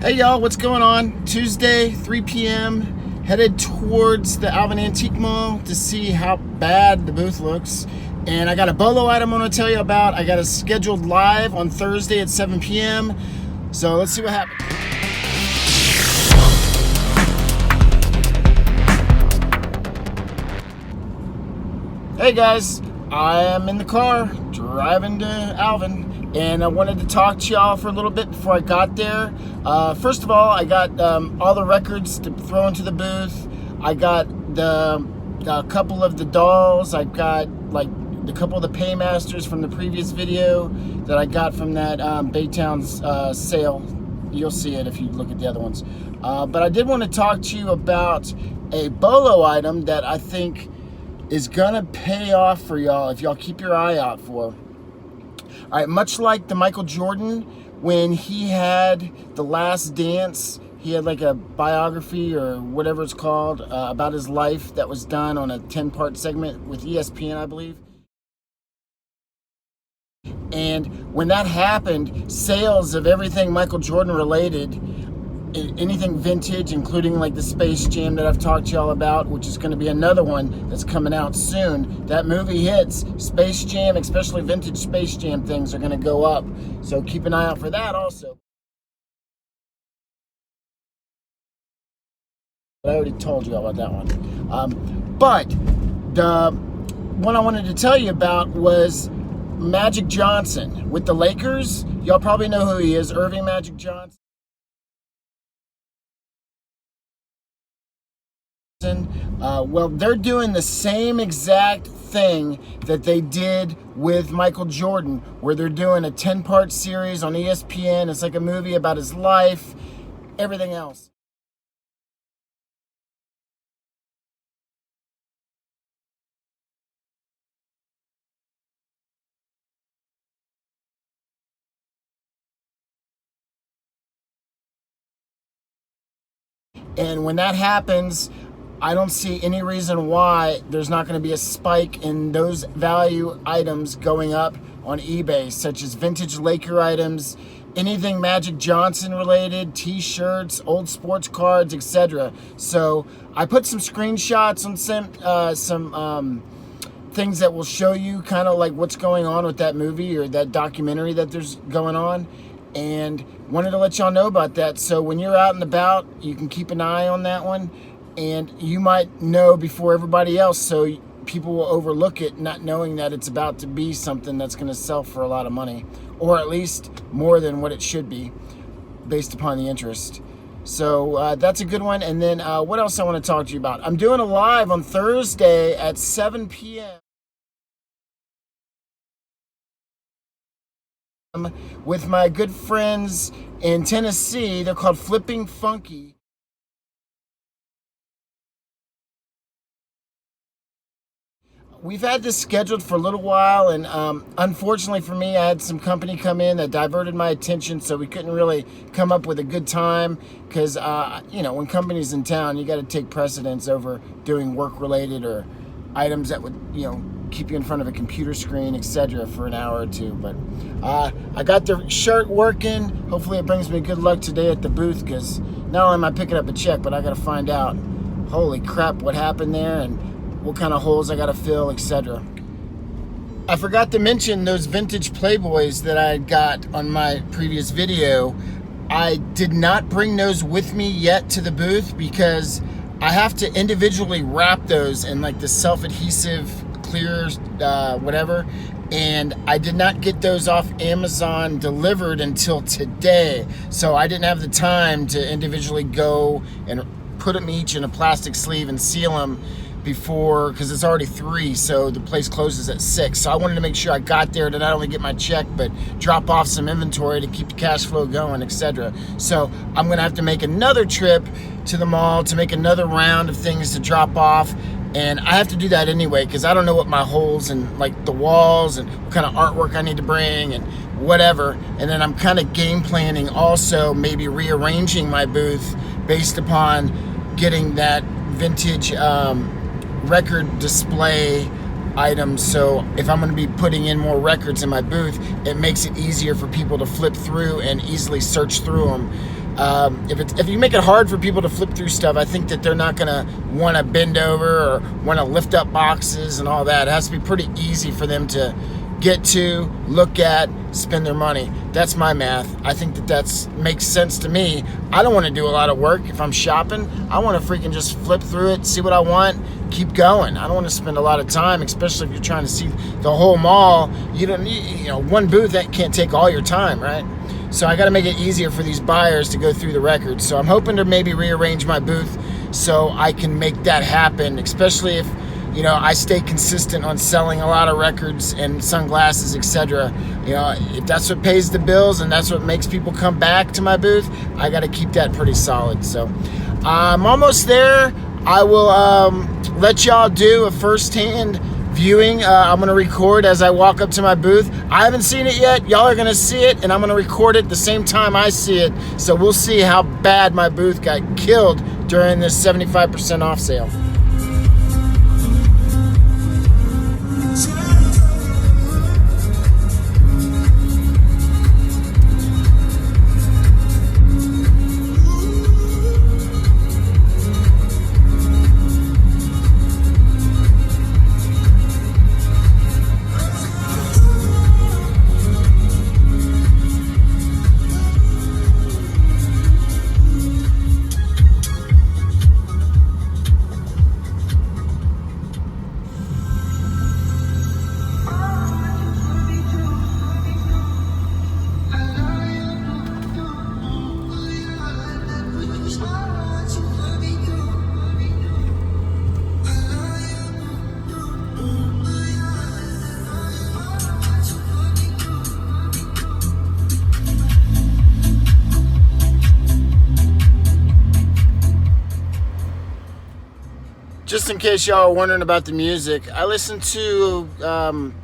Hey y'all, what's going on? Tuesday, 3 p.m. Headed towards the Alvin Antique Mall to see how bad the booth looks. And I got a BOLO item I want to tell you about. I got it scheduled live on Thursday at 7 p.m. So let's see what happens. Hey guys, I am in the car driving to Alvin. And I wanted to talk to y'all for a little bit before I got there. First of all, I got all the records to throw into the booth. I got a couple of the dolls. I got like a couple of the Paymasters from the previous video that I got from that Baytown's sale. You'll see it if you look at the other ones. But I did want to talk to you about a BOLO item that I think is gonna pay off for y'all if y'all keep your eye out for. All right, much like the Michael Jordan, when he had The Last Dance, he had like a biography or whatever it's called about his life that was done on a 10-part segment with ESPN, I believe. And when that happened, sales of everything Michael Jordan related, anything vintage, including like the Space Jam that I've talked to y'all about, which is going to be another one that's coming out soon. That movie hits, Space Jam, especially vintage Space Jam things are going to go up. So keep an eye out for that also. I already told you all about that one. But the one I wanted to tell you about was Magic Johnson with the Lakers. Y'all probably know who he is, Irving Magic Johnson. Well, they're doing the same exact thing that they did with Michael Jordan, where they're doing a 10-part series on ESPN. It's like a movie about his life, everything else. And when that happens, I don't see any reason why there's not going to be a spike in those value items going up on eBay, such as vintage Laker items, anything Magic Johnson related, t-shirts, old sports cards, etc. So I put some screenshots on some things that will show you kind of like what's going on with that movie or that documentary that there's going on, and wanted to let y'all know about that. So when you're out and about, you can keep an eye on that one. And you might know before everybody else, so people will overlook it, not knowing that it's about to be something that's going to sell for a lot of money, or at least more than what it should be, based upon the interest. So that's a good one. And then what else I want to talk to you about? I'm doing a live on Thursday at 7 p.m. with my good friends in Tennessee. They're called Flipping Funky. We've had this scheduled for a little while, and unfortunately for me, I had some company come in that diverted my attention, so we couldn't really come up with a good time, because, when company's in town, you got to take precedence over doing work-related or items that would, keep you in front of a computer screen, etc. for an hour or two. But I got the shirt working. Hopefully it brings me good luck today at the booth, because not only am I picking up a check, but I got to find out, holy crap, what happened there, and what kind of holes I gotta fill, etc. I forgot to mention those vintage Playboys that I got on my previous video. I did not bring those with me yet to the booth because I have to individually wrap those in like the self-adhesive clear whatever, and I did not get those off Amazon delivered until today, so I didn't have the time to individually go and put them each in a plastic sleeve and seal them before, because it's already 3, so the place closes at 6. So I wanted to make sure I got there to not only get my check, but drop off some inventory to keep the cash flow going, etc. So I'm gonna have to make another trip to the mall to make another round of things to drop off, and I have to do that anyway because I don't know what my holes and like the walls and what kind of artwork I need to bring and whatever. And then I'm kind of game planning also, maybe rearranging my booth based upon getting that vintage record display items. So if I'm going to be putting in more records in my booth, it makes it easier for people to flip through and easily search through them If you make it hard for people to flip through stuff, I think that they're not gonna want to bend over or want to lift up boxes and all that. It has to be pretty easy for them to get to, look at, spend their money. That's my math. I think that makes sense to me. I don't want to do a lot of work if I'm shopping. I want to freaking just flip through it, see what I want, keep going. I don't want to spend a lot of time, especially if you're trying to see the whole mall. You don't need, one booth that can't take all your time, right? So I got to make it easier for these buyers to go through the records. So I'm hoping to maybe rearrange my booth so I can make that happen, especially if I stay consistent on selling a lot of records and sunglasses, etc. If that's what pays the bills and that's what makes people come back to my booth, I got to keep that pretty solid. So I'm almost there. I will let y'all do a first-hand viewing. I'm going to record as I walk up to my booth. I haven't seen it yet. Y'all are going to see it, and I'm going to record it the same time I see it. So we'll see how bad my booth got killed during this 75% off sale. Just in case y'all are wondering about the music, I listen to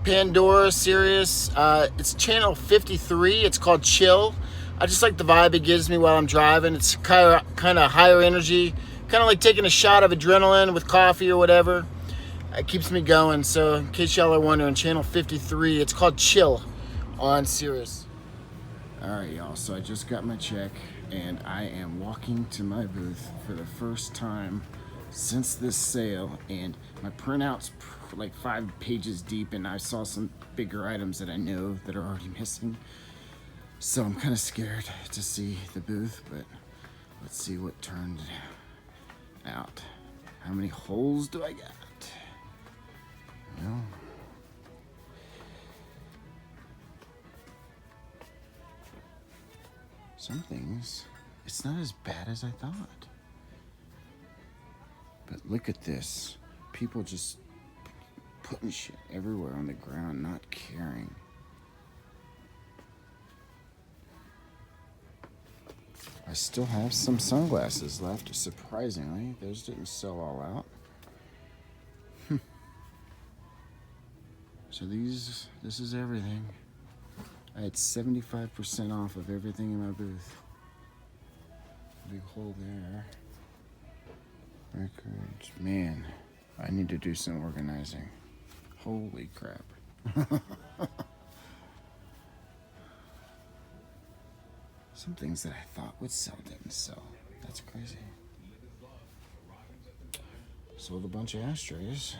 Pandora, Sirius. It's channel 53. It's called Chill. I just like the vibe it gives me while I'm driving. It's kind of higher energy, kind of like taking a shot of adrenaline with coffee or whatever. It keeps me going. So in case y'all are wondering, channel 53. It's called Chill on Sirius. All right, y'all. So I just got my check, and I am walking to my booth for the first time since this sale, and my printout's like 5 pages deep, and I saw some bigger items that I know that are already missing. So I'm kind of scared to see the booth, but let's see what turned out. How many holes do I got? Well, some things, it's not as bad as I thought. But look at this. People just putting shit everywhere on the ground, not caring. I still have some sunglasses left, surprisingly. Those didn't sell all out. So this is everything. I had 75% off of everything in my booth. Big hole there. Records. Man, I need to do some organizing. Holy crap. Some things that I thought would sell didn't sell. That's crazy. Sold a bunch of ashtrays.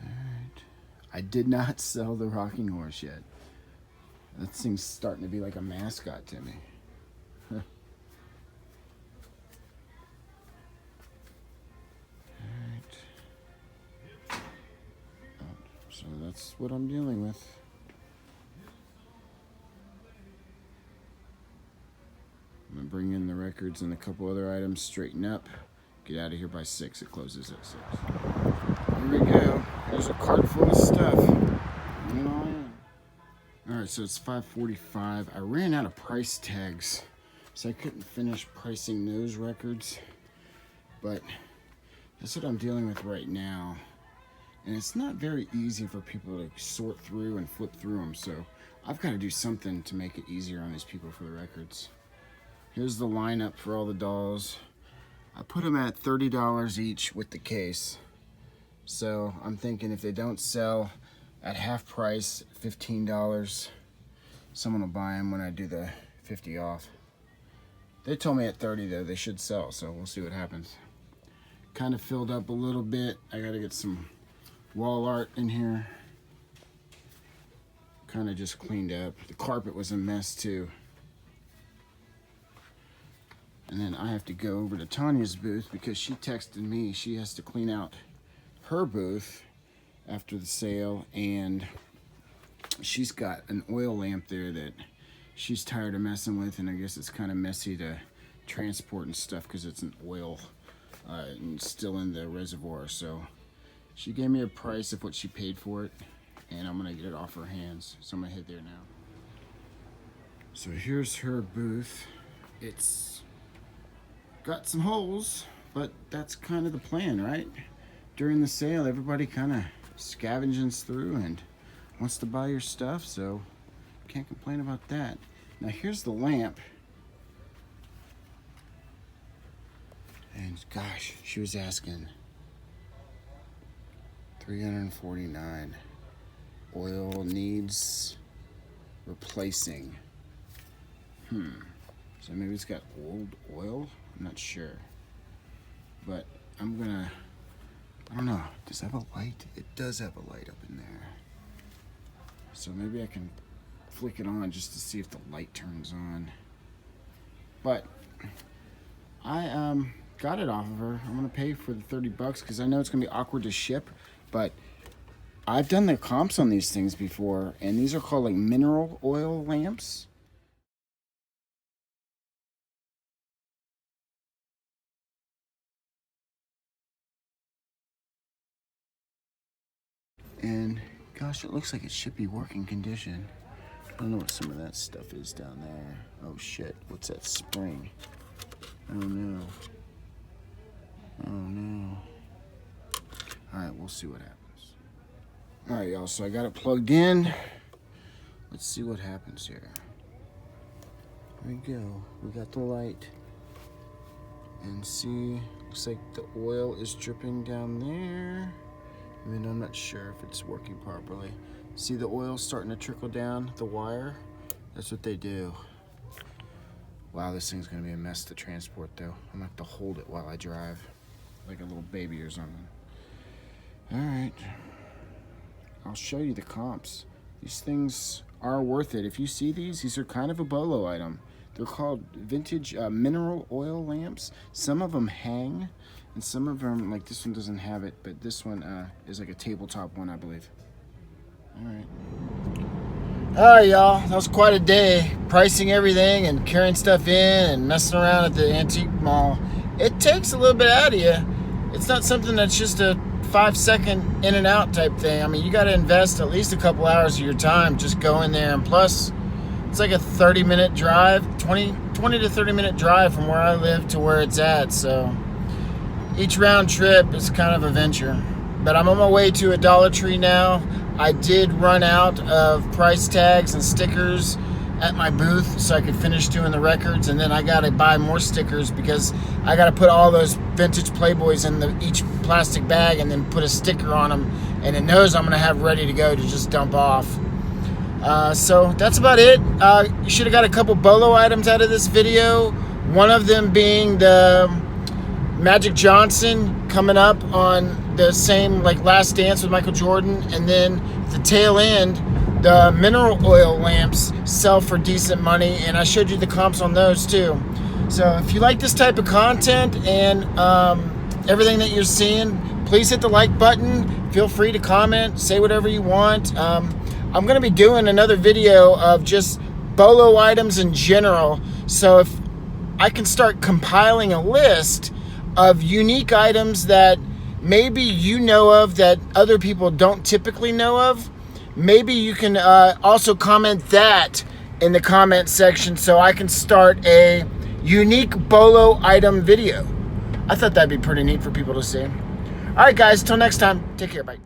Alright. I did not sell the rocking horse yet. That thing's starting to be like a mascot to me. So that's what I'm dealing with. I'm gonna bring in the records and a couple other items, straighten up, get out of here by 6. It closes at 6. Here we go. There's a cart full of stuff. Alright, so it's 5:45. I ran out of price tags, so I couldn't finish pricing those records. But that's what I'm dealing with right now. And it's not very easy for people to sort through and flip through them, so I've got to do something to make it easier on these people for the records. Here's the lineup for all the dolls. I put them at $30 each with the case. So I'm thinking if they don't sell at half price, $15, someone will buy them when I do the 50 off. They told me at 30 though they should sell, so we'll see what happens. Kind of filled up a little bit. I gotta get some wall art in here. Kind of just cleaned up. The carpet was a mess too. And then I have to go over to Tanya's booth because she texted me she has to clean out her booth after the sale, and she's got an oil lamp there that she's tired of messing with, and I guess it's kind of messy to transport and stuff because it's an oil and still in the reservoir. So she gave me a price of what she paid for it, and I'm gonna get it off her hands. So I'm gonna head there now. So here's her booth. It's got some holes, but that's kind of the plan, right? During the sale, everybody kind of scavenges through and wants to buy your stuff, so can't complain about that. Now here's the lamp. And gosh, she was asking $349. Oil needs replacing. So maybe it's got old oil? I'm not sure. But I don't know. Does it have a light? It does have a light up in there. So maybe I can flick it on just to see if the light turns on. But I got it off of her. I'm gonna pay for the 30 bucks because I know it's gonna be awkward to ship, but I've done the comps on these things before, and these are called like mineral oil lamps. And gosh, it looks like it should be working condition. I don't know what some of that stuff is down there. Oh shit, what's that spring? Oh no. Oh no. Alright, we'll see what happens. Alright y'all, so I got it plugged in. Let's see what happens here. There we go. We got the light. And see, looks like the oil is dripping down there. I mean, I'm not sure if it's working properly. See the oil starting to trickle down the wire? That's what they do. Wow, this thing's gonna be a mess to transport though. I'm gonna have to hold it while I drive, like a little baby or something. All right, I'll show you the comps. These things are worth it. If you see these are kind of a BOLO item. They're called vintage mineral oil lamps. Some of them hang, and some of them, like this one doesn't have it, but this one is like a tabletop one, I believe. All right, y'all, that was quite a day. Pricing everything and carrying stuff in and messing around at the antique mall. It takes a little bit out of you. It's not something that's just a 5-second in and out type thing. I mean, you got to invest at least a couple hours of your time just going there, and plus it's like a 30-minute drive, 20 to 30-minute drive from where I live to where it's at. So each round trip is kind of a venture. But I'm on my way to a Dollar Tree now. I did run out of price tags and stickers at my booth so I could finish doing the records, and then I got to buy more stickers because I got to put all those vintage Playboys in each plastic bag and then put a sticker on them, and then those I'm going to have ready to go to just dump off. So that's about it. You should have got a couple BOLO items out of this video. One of them being the Magic Johnson coming up on the same like Last Dance with Michael Jordan, and then the tail end, the mineral oil lamps sell for decent money, and I showed you the comps on those too. So if you like this type of content and everything that you're seeing, please hit the like button. Feel free to comment, say whatever you want. I'm going to be doing another video of just BOLO items in general, so if I can start compiling a list of unique items that maybe you know of that other people don't typically know of. Maybe you can also comment that in the comment section so I can start a unique BOLO item video. I thought that'd be pretty neat for people to see. All right, guys, till next time, take care, bye.